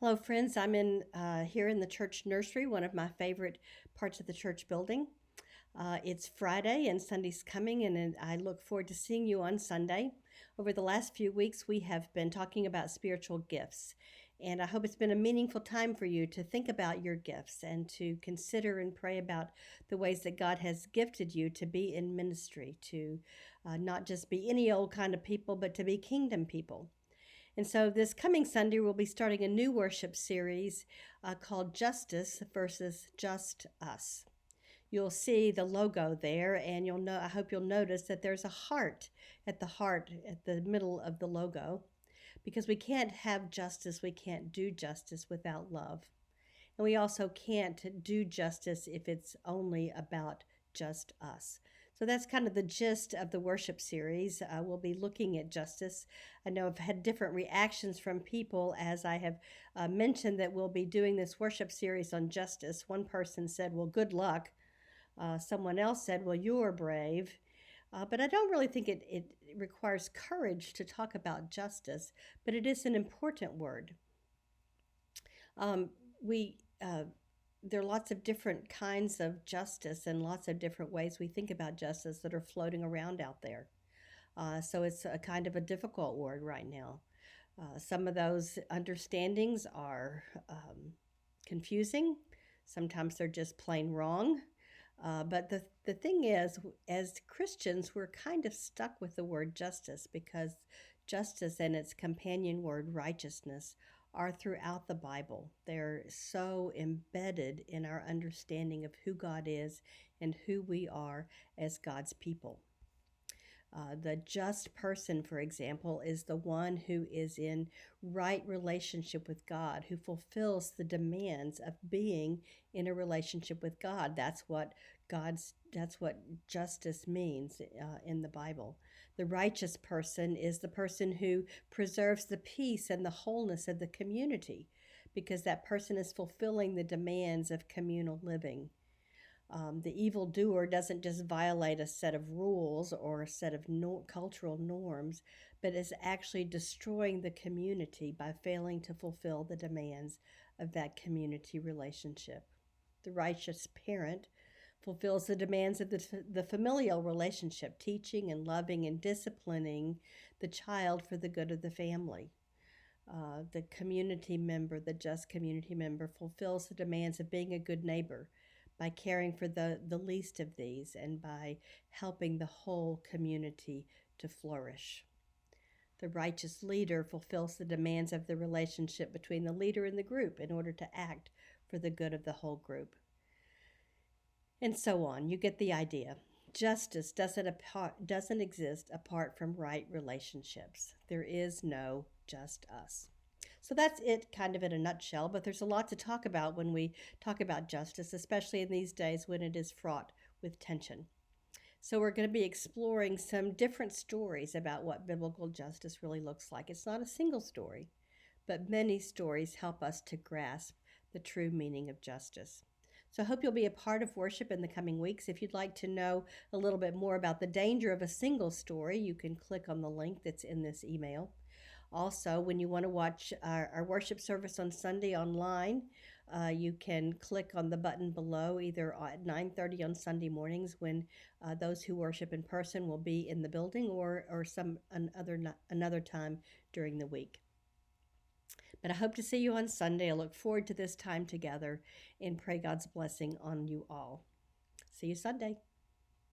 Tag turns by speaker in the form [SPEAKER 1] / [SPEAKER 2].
[SPEAKER 1] Hello, friends. I'm in here in the church nursery, one of my favorite parts of the church building. It's Friday and Sunday's coming, and I look forward to seeing you on Sunday. Over the last few weeks, we have been talking about spiritual gifts, and I hope it's been a meaningful time for you to think about your gifts and to consider and pray about the ways that God has gifted you to be in ministry, to not just be any old kind of people, but to be kingdom people. And so this coming Sunday, we'll be starting a new worship series called Justice versus Just Us. You'll see the logo there, and I hope you'll notice that there's a heart at the middle of the logo, because we can't have justice, we can't do justice without love. And we also can't do justice if it's only about just us. So that's kind of the gist of the worship series. We'll be looking at justice. I know I've had different reactions from people as I have mentioned that we'll be doing this worship series on justice. One person said, well, good luck. Someone else said, well, you're brave. But I don't really think it requires courage to talk about justice, but it is an important word. We There are lots of different kinds of justice and lots of different ways we think about justice that are floating around out there. So it's a kind of a difficult word right now. Some of those understandings are confusing. Sometimes they're just plain wrong. But the thing is, as Christians, we're kind of stuck with the word justice because justice and its companion word righteousness are throughout the Bible. They're so embedded in our understanding of who God is and who we are as God's people. The just person, for example, is the one who is in right relationship with God, who fulfills the demands of being in a relationship with God. That's what justice means in the Bible. The righteous person is the person who preserves the peace and the wholeness of the community, because that person is fulfilling the demands of communal living. The evildoer doesn't just violate a set of rules or a set of cultural norms, but is actually destroying the community by failing to fulfill the demands of that community relationship. The righteous parent fulfills the demands of the familial relationship, teaching and loving and disciplining the child for the good of the family. The community member, the just community member, fulfills the demands of being a good neighbor by caring for the least of these and by helping the whole community to flourish. The righteous leader fulfills the demands of the relationship between the leader and the group in order to act for the good of the whole group. And so on. You get the idea. Justice doesn't exist apart from right relationships. There is no just us. So that's it, kind of in a nutshell, but there's a lot to talk about when we talk about justice, especially in these days when it is fraught with tension. So we're going to be exploring some different stories about what biblical justice really looks like. It's not a single story, but many stories help us to grasp the true meaning of justice. So I hope you'll be a part of worship in the coming weeks. If you'd like to know a little bit more about the danger of a single story, you can click on the link that's in this email. Also, when you want to watch our worship service on Sunday online, you can click on the button below, either at 9:30 on Sunday mornings when those who worship in person will be in the building, or another time during the week. But I hope to see you on Sunday. I look forward to this time together and pray God's blessing on you all. See you Sunday.